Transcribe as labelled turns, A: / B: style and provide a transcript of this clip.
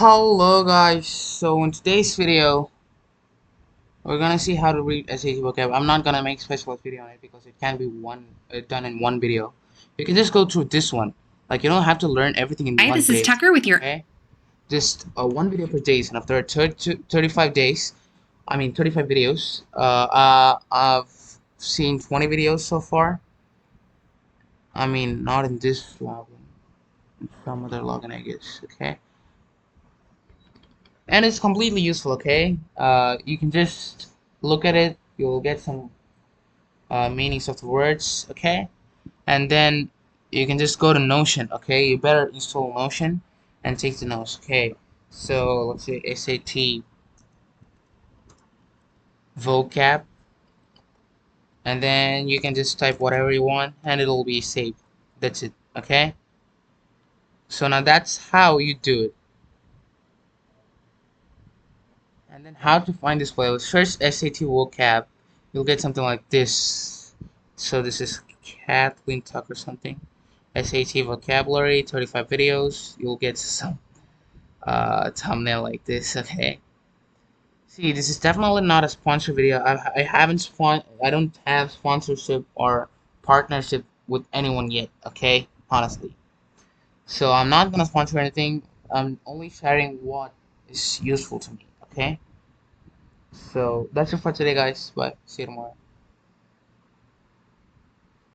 A: Hello guys, so in today's video we're gonna see how to read SAT vocab. I'm not gonna make specialized video on it because it can be done in one video. You can just go through this one. Like, you don't have to learn everything in
B: Hi,
A: one
B: this is
A: day.
B: Tucker with your.
A: Okay, just one video per day is enough. There are 35 days. I mean 35 videos. I've seen 20 videos so far. I mean, not in this login, in some other login, I guess. Okay. And it's completely useful. Okay, you can just look at it, you'll get some meanings of the words. Okay, and then you can just go to Notion. Okay, you better install Notion and take the notes. Okay, so let's say SAT vocab, and then you can just type whatever you want and it'll be saved. That's it. Okay, so now that's how you do it. And then how to find this playlist. Search SAT vocab. You'll get something like this. So this is Kathleen Tuck or something. SAT vocabulary, 35 videos. You'll get some thumbnail like this. Okay. See, this is definitely not a sponsor video. I don't have sponsorship or partnership with anyone yet. Okay, honestly. So I'm not gonna sponsor anything. I'm only sharing what is useful to me. Okay. So that's it for today, guys. Bye. See you tomorrow.